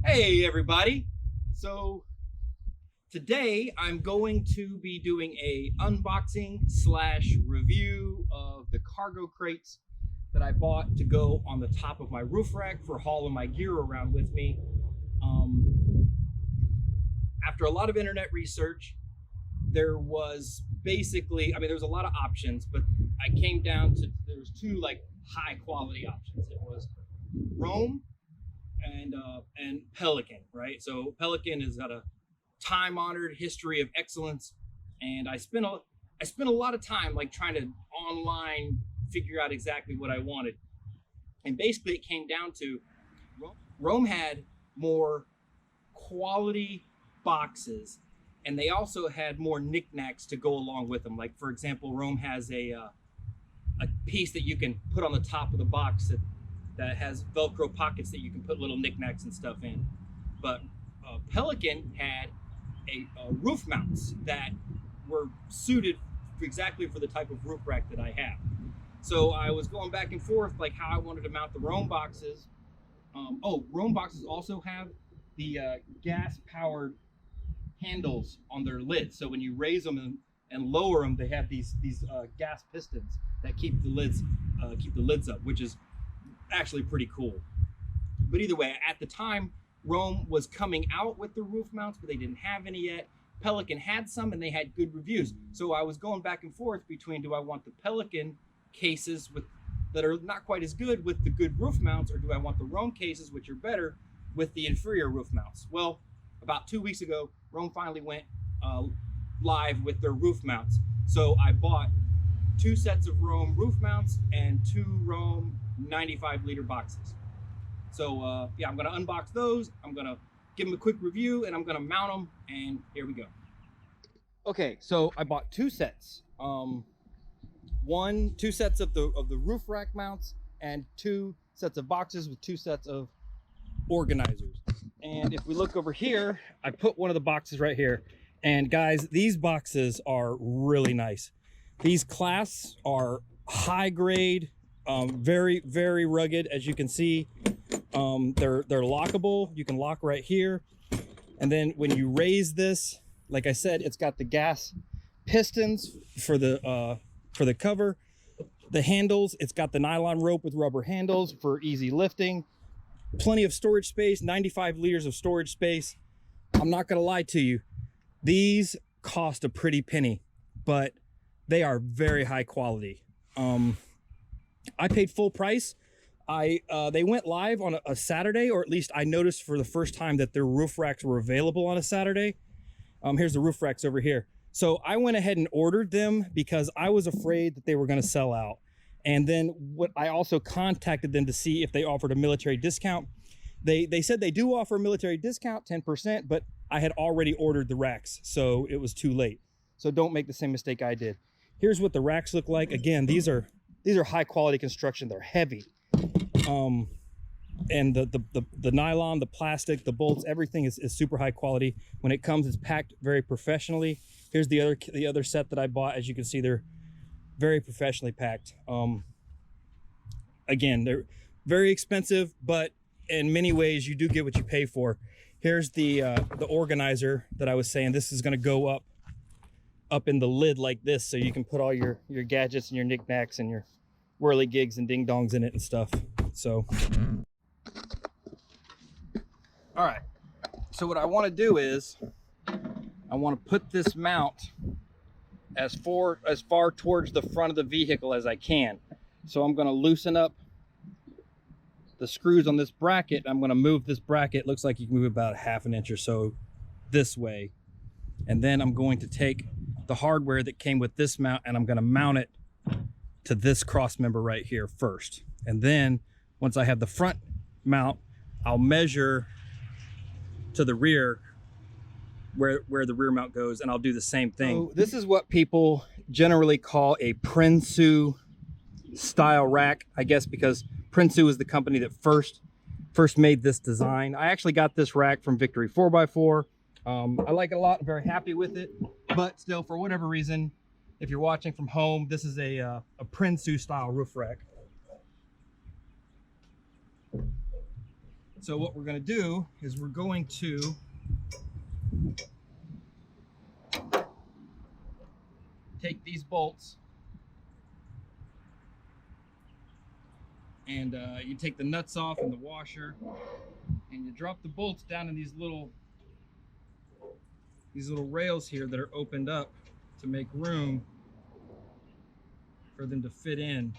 Hey everybody. So today I'm going to be doing a unboxing slash review of the cargo crates that I bought to go on the top of my roof rack for hauling my gear around with me. Um, After a lot of internet research, there was there was a lot of options, but I came down to there was two like high quality options. It was Rome and Pelican, right? So Pelican has got a time honored history of excellence, and I spent a lot of time like trying to online figure out exactly what I wanted, and basically it came down to Rome had more quality boxes, and they also had more knickknacks to go along with them. Like for example, Rome has a piece that you can put on the top of the box that has Velcro pockets that you can put little knickknacks and stuff in. But Pelican had roof mounts that were suited exactly for the type of roof rack that I have. So I was going back and forth like how I wanted to mount the Rome boxes. Rome boxes also have the gas powered handles on their lids. So when you raise them and lower them, they have these gas pistons that keep the lids up, which is actually pretty cool. But either way, at the time, Rome was coming out with the roof mounts, but they didn't have any yet. Pelican had some and they had good reviews. So I was going back and forth between do I want the Pelican cases that are not quite as good with the good roof mounts, or do I want the Rome cases, which are better, with the inferior roof mounts? Well, about 2 weeks ago, Rome finally went live with their roof mounts. So I bought two sets of Rome roof mounts and two Rome 95-liter boxes. So yeah, I'm gonna unbox those. I'm gonna give them a quick review, and I'm gonna mount them. And here we go. Okay, so I bought two sets. Two sets of the roof rack mounts, and two sets of boxes with two sets of organizers. And if we look over here, I put one of the boxes right here. And guys, these boxes are really nice. These clasps are high grade, very, very rugged, as you can see. They're lockable. You can lock right here. And then when you raise this, like I said, it's got the gas pistons for the cover. The handles, it's got the nylon rope with rubber handles for easy lifting. Plenty of storage space, 95 liters of storage space. I'm not gonna lie to you, these cost a pretty penny, but they are very high quality. I paid full price. They went live on a Saturday, or at least I noticed for the first time that their roof racks were available on a Saturday. Here's the roof racks over here. So I went ahead and ordered them because I was afraid that they were going to sell out. And then I also contacted them to see if they offered a military discount. They said they do offer a military discount, 10%, but I had already ordered the racks, so it was too late. So don't make the same mistake I did. Here's what the racks look like. Again, these are high quality construction. They're heavy. And the nylon, the plastic, the bolts, everything is super high quality. When it comes, it's packed very professionally. Here's the other set that I bought. As you can see, they're very professionally packed. Again, they're very expensive, but in many ways you do get what you pay for. Here's the organizer that I was saying. This is going to go up in the lid like this, so you can put all your gadgets and your knickknacks and your whirligigs and ding dongs in it and stuff. So all right, so what I want to do is I want to put this mount as far towards the front of the vehicle as I can. So I'm going to loosen up the screws on this bracket. I'm going to move this bracket. Looks like you can move about 1/2 inch or so this way, and then I'm going to take the hardware that came with this mount and I'm going to mount it to this cross member right here first. And then once I have the front mount, I'll measure to the rear where the rear mount goes, and I'll do the same thing. So this is what people generally call a Prinsu style rack, I guess, because Prinsu is the company that first made this design. I actually got this rack from Victory 4x4. I like it a lot. I'm very happy with it, but still, for whatever reason, if you're watching from home, this is a Prinsu style roof rack. So what we're going to do is we're going to take these bolts and you take the nuts off and the washer, and you drop the bolts down in these little rails here that are opened up to make room for them to fit in.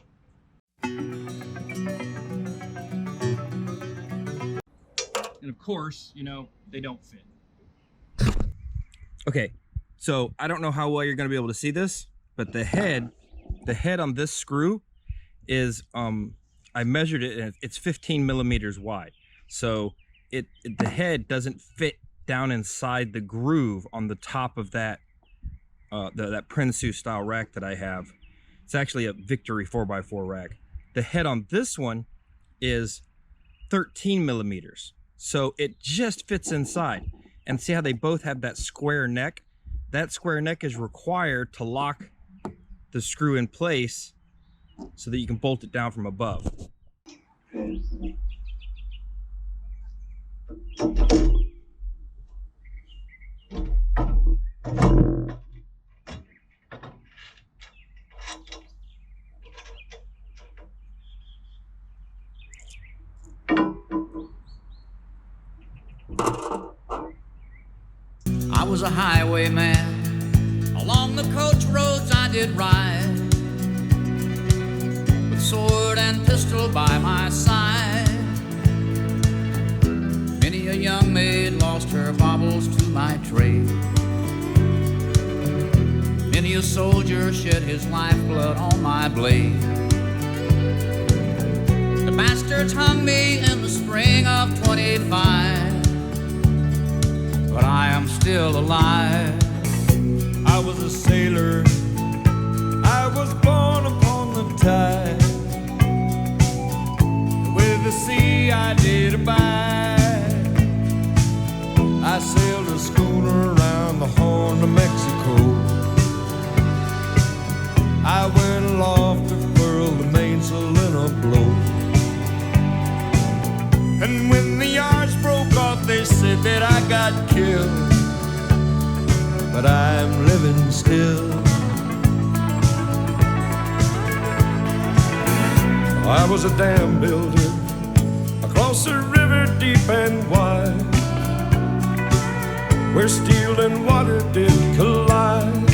And of course, you know, they don't fit. Okay, so I don't know how well you're going to be able to see this, but the head on this screw is I measured it and it's 15 millimeters wide. So the head doesn't fit down inside the groove on the top of that that Prinsu style rack that I have. It's actually a Victory 4x4 rack. The head on this one is 13 millimeters. So it just fits inside. And see how they both have that square neck? That square neck is required to lock the screw in place so that you can bolt it down from above. I was a highwayman. Along the coach roads I did ride, with sword and pistol by my side. Many a young maid lost her baubles to my trade. Many a soldier shed his lifeblood on my blade. The bastards hung me in the spring of 25, but I am still alive. I was a sailor, I was born upon the tide. With the sea I did abide. I sailed a schooner around the Horn of Mexico. I went aloft to furl the mainsail in a blow. And when the yards broke off, they said that I got killed, but I'm living still. I was a dam builder across a river deep and wide, where steel and water did collide.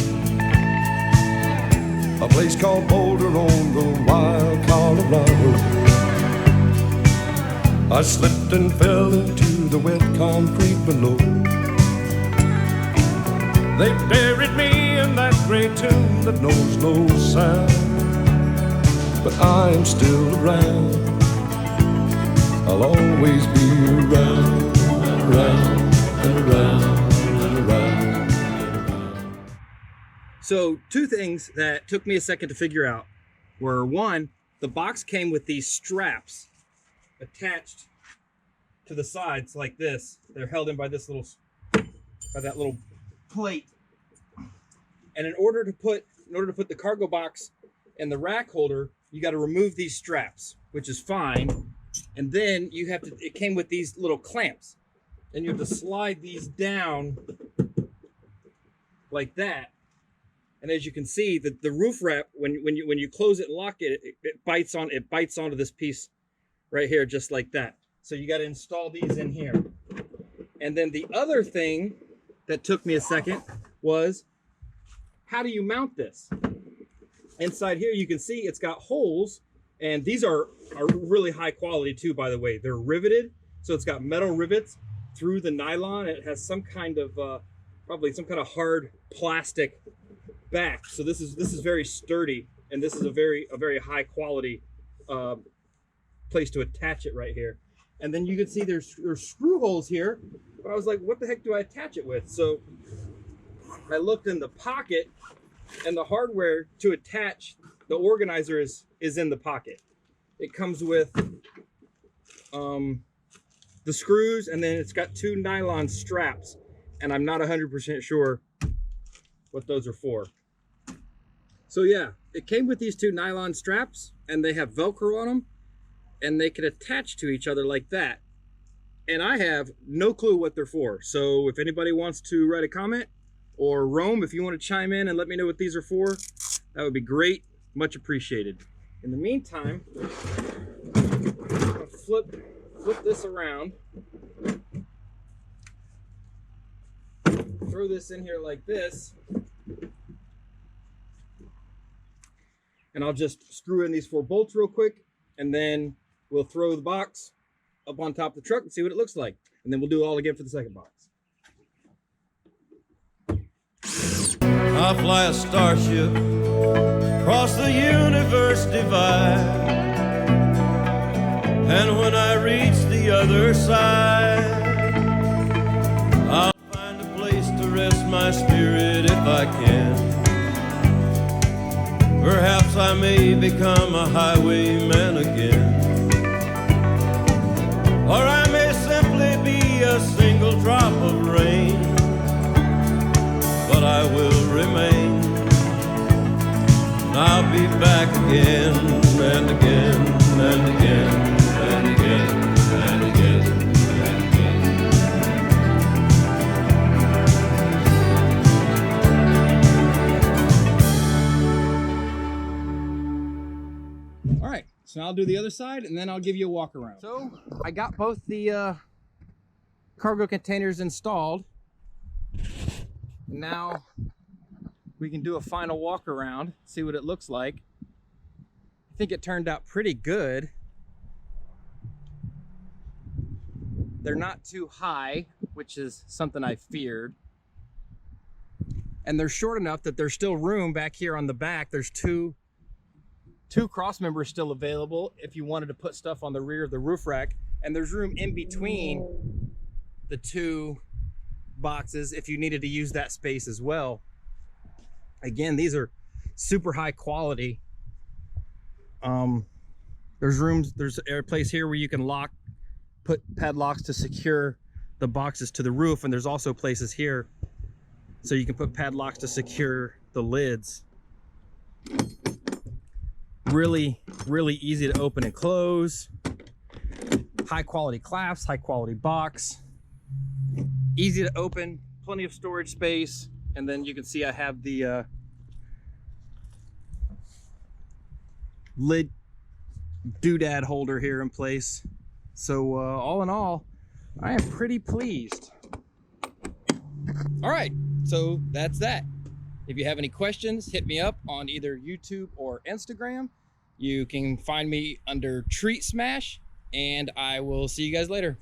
A place called Boulder on the wild Colorado. I slipped and fell into the wet concrete below. They buried me in that gray tomb that knows no sound, but I am still around. I'll always be around, around, and around, and around, and around. So two things that took me a second to figure out were, one, the box came with these straps attached to the sides like this. They're held in by this little, by that little plate. And in order to put the cargo box in the rack holder, you got to remove these straps, which is fine. And then you have to, it came with these little clamps, and you have to slide these down like that. And as you can see, the roof wrap, when you close it and lock it, it bites onto this piece right here, just like that. So you got to install these in here. And then the other thing that took me a second was, how do you mount this? Inside here, you can see it's got holes, and these are really high quality too, by the way. They're riveted, so it's got metal rivets through the nylon. It has some kind of probably some kind of hard plastic back. So this is very sturdy, and this is a very high quality place to attach it right here. And then you can see there's screw holes here. But I was like, what the heck do I attach it with? So I looked in the pocket, and the hardware to attach the organizer is in the pocket. It comes with the screws, and then it's got two nylon straps, and I'm not 100% sure what those are for. So yeah, it came with these two nylon straps, and they have Velcro on them, and they can attach to each other like that. and I have no clue what they're for. So if anybody wants to write a comment, or Rome, if you want to chime in and let me know what these are for, that would be great. Much appreciated. In the meantime, I'm gonna flip this around. Throw this in here like this. And I'll just screw in these 4 bolts real quick, and then we'll throw the box up on top of the truck and see what it looks like. And then we'll do it all again for the second box. I fly a starship across the universe divide, and when I reach the other side, I'll find a place to rest my spirit if I can. Perhaps I may become a highwayman again, or I may simply be a single drop of rain, but I will remain. I'll be back again and again and again and again and again and All right, so I'll do the other side, and then I'll give you a walk around. So I got both the cargo containers installed. Now we can do a final walk around, see what it looks like. I think it turned out pretty good. They're not too high, which is something I feared. And they're short enough that there's still room back here on the back. There's two cross members still available if you wanted to put stuff on the rear of the roof rack. And there's room in between the 2 boxes if you needed to use that space as well. Again, these are super high quality. There's a place here where you can put padlocks to secure the boxes to the roof, and there's also places here so you can put padlocks to secure the lids. Really easy to open and close. High quality clasps, high quality box. Easy to open, plenty of storage space, and then you can see I have the lid doodad holder here in place. So all in all, I am pretty pleased. All right, so that's that. If you have any questions, hit me up on either YouTube or Instagram. You can find me under Treat Smash, and I will see you guys later.